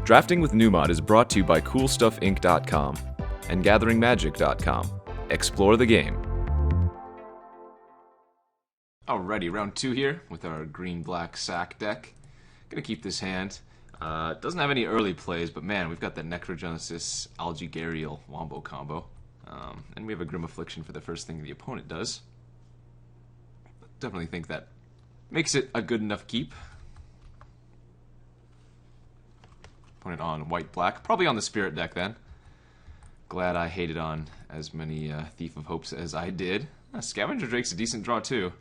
Drafting with Numot is brought to you by CoolStuffInc.com and GatheringMagic.com. Explore the game. Alrighty, round 2 here with our green-black sack deck. Gonna keep this hand. Doesn't have any early plays, but man, we've got the Necrogenesis Algae Gharial wombo combo. And we have a Grim Affliction for the first thing the opponent does. Definitely think that makes it a good enough keep. Opponent on white-black. Probably on the Spirit deck then. Glad I hated on as many Thief of Hopes as I did. Scavenger Drake's a decent draw too.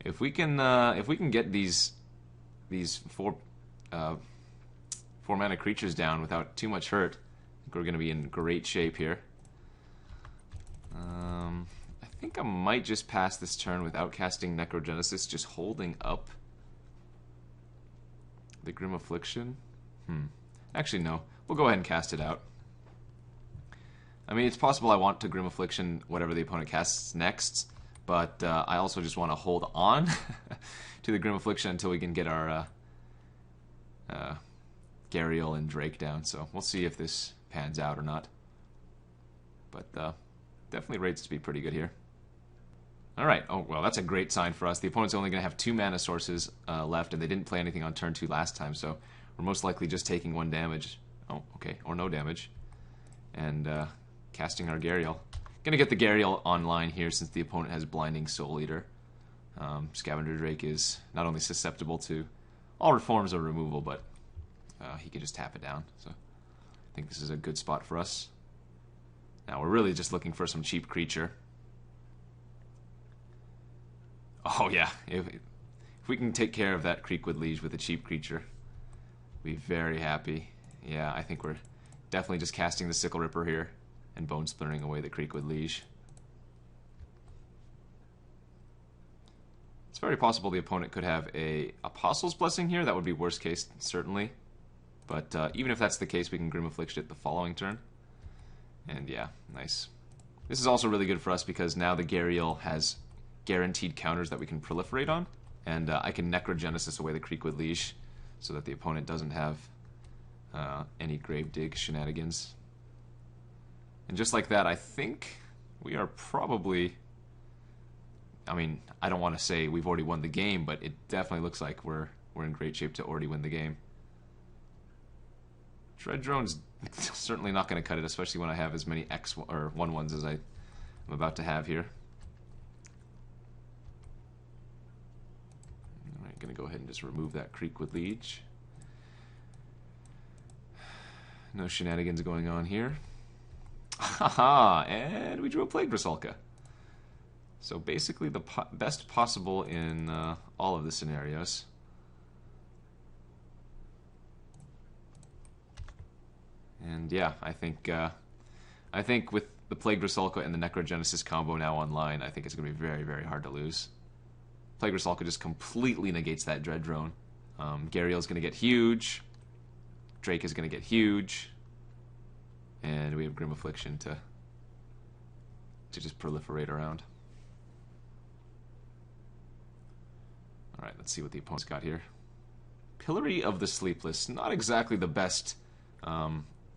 If we can get these four mana creatures down without too much hurt, I think we're going to be in great shape here. I think I might just pass this turn without casting Necrogenesis, just holding up the Grim Affliction. Actually, no. We'll go ahead and cast it out. I mean, it's possible I want to Grim Affliction whatever the opponent casts next, but I also just want to hold on to the Grim Affliction until we can get our Gharial and Drake down. So we'll see if this pans out or not. But definitely rates to be pretty good here. Alright, oh well, that's a great sign for us. The opponent's only going to have 2 mana sources left, and they didn't play anything on turn 2 last time, so we're most likely just taking 1 damage. Oh, okay, or no damage. And casting our Gharial. Gonna get the Gharial online here since the opponent has Blinding Soul Eater. Scavenger Drake is not only susceptible to all forms of removal, but he can just tap it down. So I think this is a good spot for us. Now we're really just looking for some cheap creature. Oh yeah, if we can take care of that Creekwood Liege with a cheap creature, be very happy. Yeah, I think we're definitely just casting the Sickle Ripper here and Bone Splintering away the Creekwood Liege. It's very possible the opponent could have a Apostle's Blessing here. That would be worst case, certainly. But even if that's the case, we can Grim Affliction it the following turn. And yeah, nice. This is also really good for us because now the Gharial has guaranteed counters that we can proliferate on. And I can Necrogenesis away the Creekwood Liege so that the opponent doesn't have any Gravedigg shenanigans. And just like that, I think we are probably... I mean, I don't want to say we've already won the game, but it definitely looks like we're in great shape to already win the game. Dread Drone's certainly not going to cut it, especially when I have as many X or 1/1s as I'm about to have here. Alright, going to go ahead and just remove that Creekwood Liege. No shenanigans going on here. Haha, and we drew a Plagued Rusalka. So basically the best possible in all of the scenarios. And yeah, I think with the Plagued Rusalka and the Necrogenesis combo now online, I think it's going to be very, very hard to lose. Plagued Rusalka just completely negates that Dread Drone. Gharial is going to get huge. Drake is going to get huge. And we have Grim Affliction to just proliferate around. Alright, let's see what the opponent's got here. Pillory of the Sleepless. Not exactly the best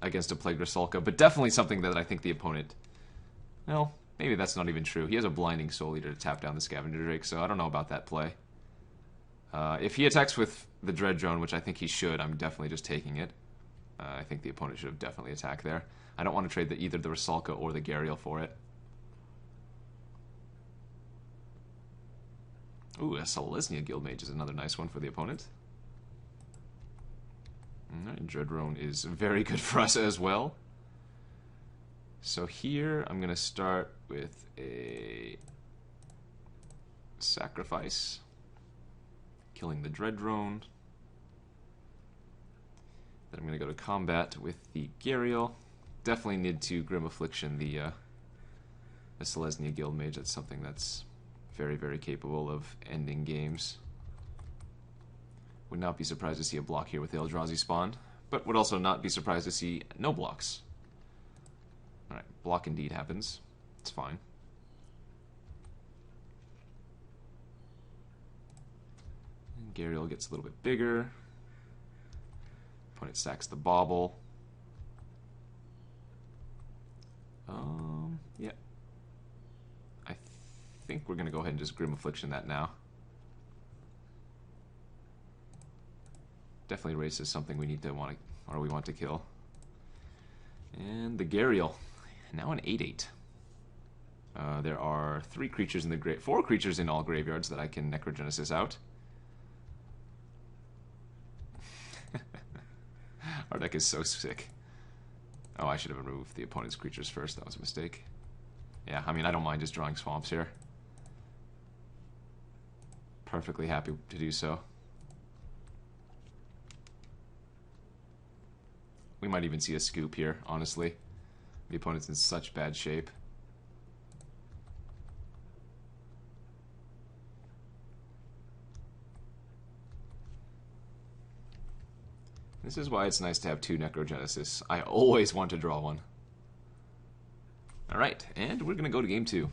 against a Plagued Rusalka, but definitely something that I think the opponent... Well, maybe that's not even true. He has a Blinding Soul Eater to tap down the Scavenger Drake, so I don't know about that play. If he attacks with the Dread Drone, which I think he should, I'm definitely just taking it. I think the opponent should have definitely attacked there. I don't want to trade either the Rusalka or the Gharial for it. Ooh, a Selesnya Guildmage is another nice one for the opponent. Alright, Dreadrone is very good for us as well. So here, I'm going to start with a Sacrifice. Killing the Dreadrone. Then I'm going to go to combat with the Gharial. Definitely need to Grim Affliction the Selesnya Guildmage. That's something that's very, very capable of ending games. Would not be surprised to see a block here with the Eldrazi spawn, but would also not be surprised to see no blocks. Alright, block indeed happens. It's fine. And Gharial gets a little bit bigger. Opponent sacks the bauble. Yeah. I think we're going to go ahead and just Grim Affliction that now. Definitely race is something we need to we want to kill. And the Gharial, now an 8/8. There are 4 creatures in all graveyards that I can Necrogenesis out. Our deck is so sick. Oh, I should have removed the opponent's creatures first. That was a mistake. Yeah, I mean, I don't mind just drawing swamps here. Perfectly happy to do so. We might even see a scoop here, honestly. The opponent's in such bad shape. This is why it's nice to have 2 Necrogenesis. I always want to draw one. Alright, and we're going to go to game 2.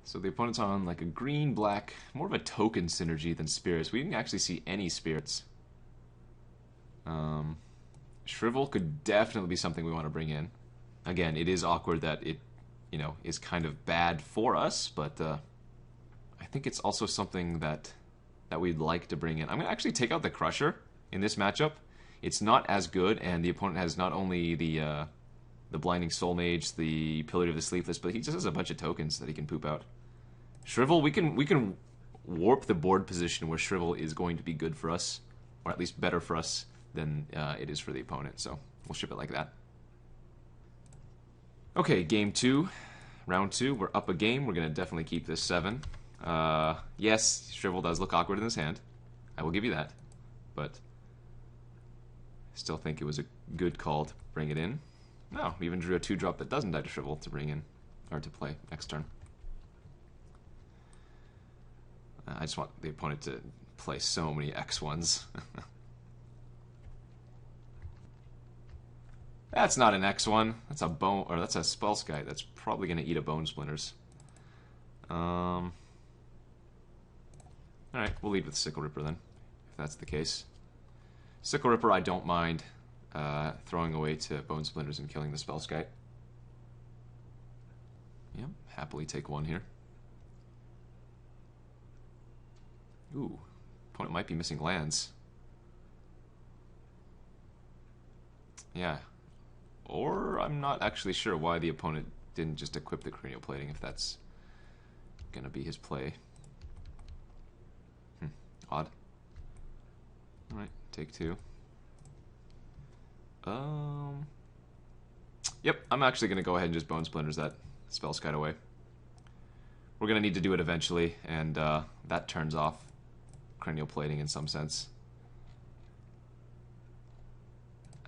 So the opponent's on like a green-black, more of a token synergy than spirits. We didn't actually see any spirits. Shrivel could definitely be something we want to bring in. Again, it is awkward that it, is kind of bad for us, but I think it's also something that we'd like to bring in. I'm going to actually take out the Crusher in this matchup. It's not as good, and the opponent has not only the Blinding Soul Mage, the Pillar of the Sleepless, but he just has a bunch of tokens that he can poop out. Shrivel, we can warp the board position where Shrivel is going to be good for us, or at least better for us than it is for the opponent, so we'll ship it like that. Okay, game 2, round 2, we're up a game. We're going to definitely keep this 7. Yes, Shrivel does look awkward in his hand. I will give you that, but I still think it was a good call to bring it in. No, we even drew a 2-drop that doesn't die to Shrivel to bring in, or to play next turn. I just want the opponent to play so many X1s. That's not an X1. That's a bone, or that's a Spellskite. That's probably going to eat a Bone Splinters. All right, we'll lead with Sickle Ripper then, if that's the case. Sickle Ripper, I don't mind throwing away to Bone Splinters and killing the Spellskite. Yep, happily take 1 here. Ooh, opponent might be missing lands. Yeah. Or I'm not actually sure why the opponent didn't just equip the Cranial Plating, if that's gonna be his play. Odd. Alright, take 2. Yep, I'm actually gonna go ahead and just Bone Splinters that Spellskite away. We're gonna need to do it eventually, and that turns off Cranial Plating in some sense.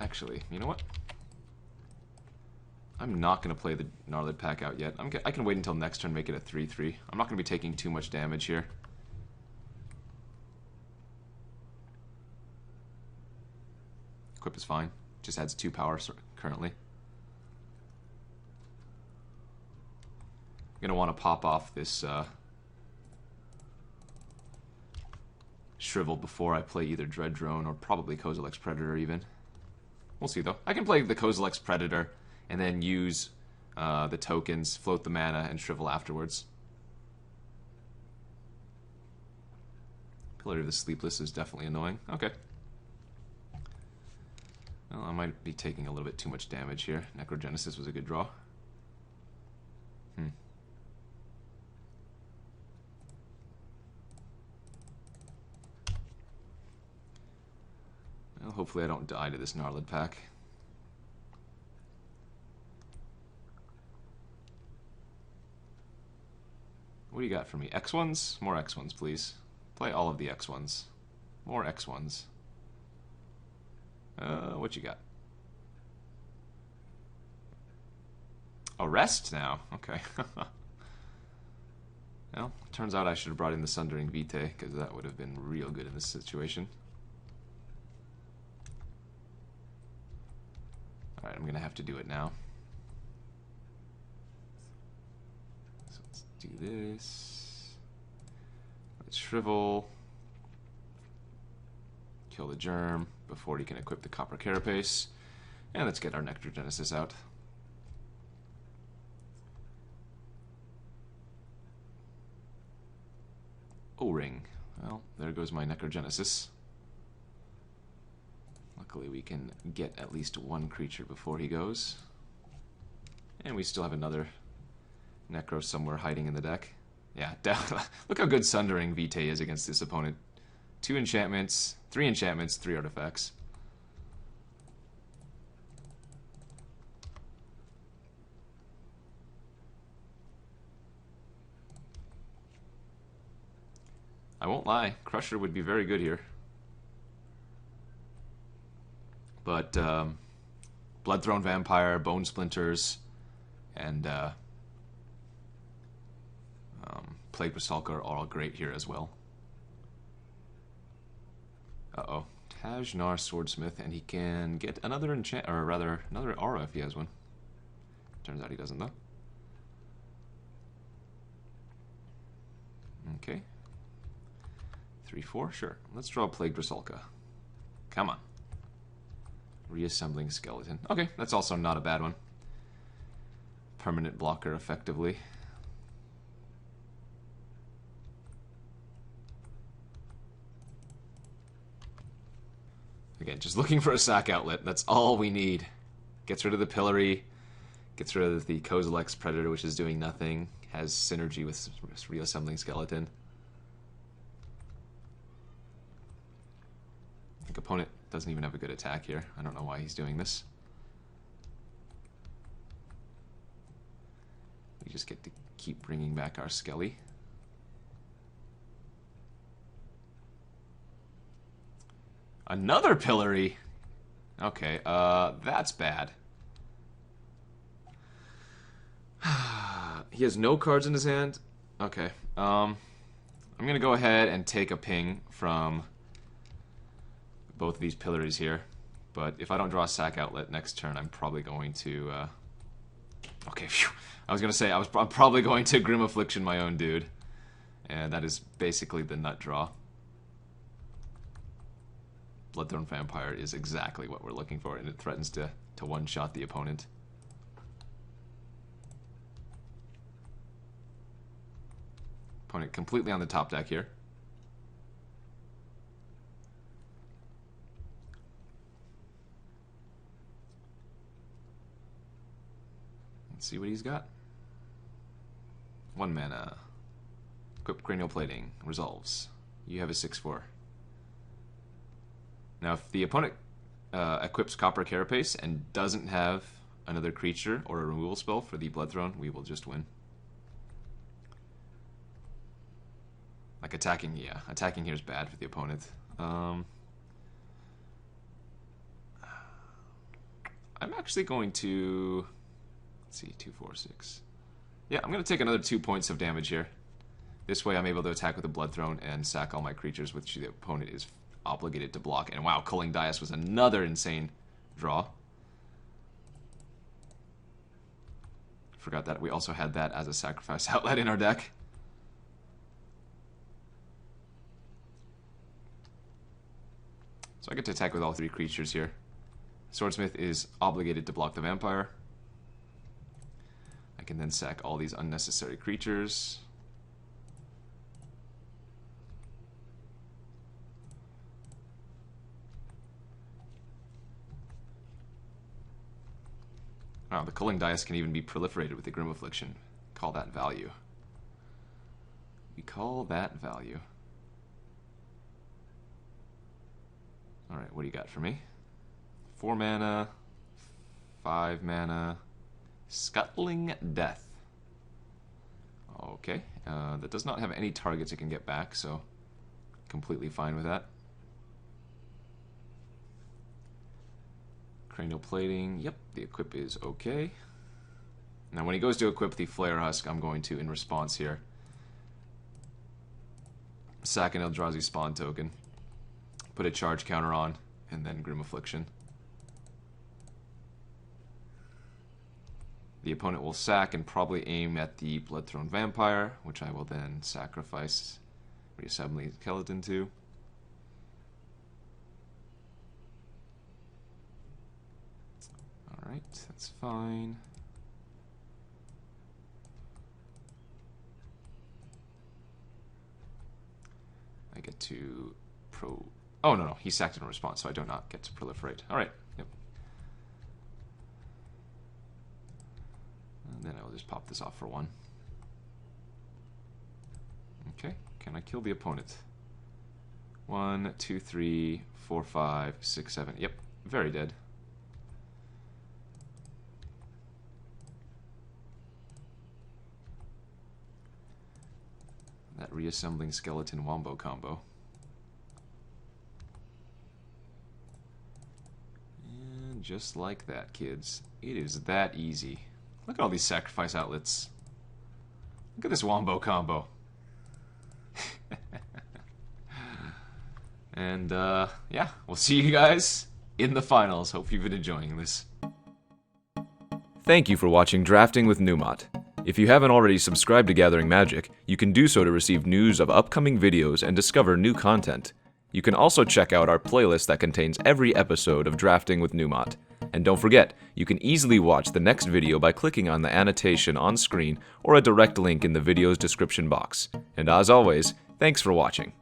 Actually, you know what? I'm not going to play the Gnarlid Pack out yet. I can wait until next turn, make it a 3/3. I'm not going to be taking too much damage here. Equip is fine. Just adds 2 power currently. I'm going to want to pop off this Shrivel before I play either Dread Drone or probably Kozilek's Predator even. We'll see though. I can play the Kozilek's Predator and then use the tokens, float the mana, and Shrivel afterwards. Pillar of the Sleepless is definitely annoying. Okay. Well, I might be taking a little bit too much damage here. Necrogenesis was a good draw. Well, hopefully I don't die to this Gnarlid Pack. What do you got for me? X1s? More X1s, please. Play all of the X1s. More X1s. What you got? Oh, rest now. Okay. Well, turns out I should have brought in the Sundering Vitae, because that would have been real good in this situation. Alright, I'm going to have to do it now. So let's do this. Let's Shrivel. Kill the Germ. before he can equip the Copper Carapace. And let's get our Necrogenesis out. O-Ring. Well, there goes my Necrogenesis. Luckily we can get at least one creature before he goes. And we still have another Necro somewhere hiding in the deck. Yeah, look how good Sundering Vitae is against this opponent. 3 enchantments, 3 artifacts. I won't lie, Crusher would be very good here. But Bloodthrone Vampire, Bone Splinters, and Plagued Rusalka are all great here as well. Uh-oh. Tajnar Swordsmith, and he can get another enchant, or rather, another aura if he has one. Turns out he doesn't, though. Okay. 3-4, sure. Let's draw Plagued Rusalka. Come on. Reassembling Skeleton. Okay, that's also not a bad one. Permanent blocker, effectively. Again, just looking for a sack outlet. That's all we need. Gets rid of the Pillory. Gets rid of the Kozilek's Predator, which is doing nothing. Has synergy with Reassembling Skeleton. I think opponent doesn't even have a good attack here. I don't know why he's doing this. We just get to keep bringing back our Skelly. Another Pillory! Okay, that's bad. He has no cards in his hand? Okay, I'm gonna go ahead and take a ping from both of these Pillories here. But if I don't draw a sack outlet next turn, I'm probably going to, okay, phew. I was gonna say, I'm probably going to Grim Affliction my own dude. And that is basically the nut draw. Bloodthrone Vampire is exactly what we're looking for, and it threatens to one-shot the opponent. Opponent completely on the top deck here. Let's see what he's got. 1 mana. Equip Cranial Plating. Resolves. You have a 6/4. Now, if the opponent equips Copper Carapace and doesn't have another creature or a removal spell for the Bloodthrone, we will just win. Like attacking, yeah. Attacking here is bad for the opponent. I'm actually going to... Let's see, 2, 4, 6. Yeah, I'm going to take another 2 points of damage here. This way I'm able to attack with the Bloodthrone and sack all my creatures, which the opponent is obligated to block. And wow, Culling Dias was another insane draw. Forgot that we also had that as a sacrifice outlet in our deck. So I get to attack with all 3 creatures here. Swordsmith is obligated to block the Vampire. I can then sack all these unnecessary creatures. Wow, the Culling Dias can even be proliferated with the Grim Affliction. Call that value. We call that value. Alright, what do you got for me? 4 mana, 5 mana, Scuttling Death. Okay, that does not have any targets it can get back, so completely fine with that. Cranial Plating, yep, the equip is okay. Now when he goes to equip the Flayer Husk, I'm going to, in response here, sack an Eldrazi Spawn token, put a charge counter on, and then Grim Affliction. The opponent will sack and probably aim at the Bloodthrone Vampire, which I will then sacrifice Reassembling Skeleton to. Alright, that's fine. I get to Oh, no, he sacked in response, so I do not get to proliferate. Alright, yep. And then I will just pop this off for 1. Okay, can I kill the opponent? 1, 2, 3, 4, 5, 6, 7. Yep, very dead. That Reassembling Skeleton wombo combo. And just like that, kids. It is that easy. Look at all these sacrifice outlets. Look at this wombo combo. And, yeah, we'll see you guys in the finals. Hope you've been enjoying this. Thank you for watching Drafting with Numot. If you haven't already subscribed to Gathering Magic, you can do so to receive news of upcoming videos and discover new content. You can also check out our playlist that contains every episode of Drafting with Numot. And don't forget, you can easily watch the next video by clicking on the annotation on screen or a direct link in the video's description box. And as always, thanks for watching.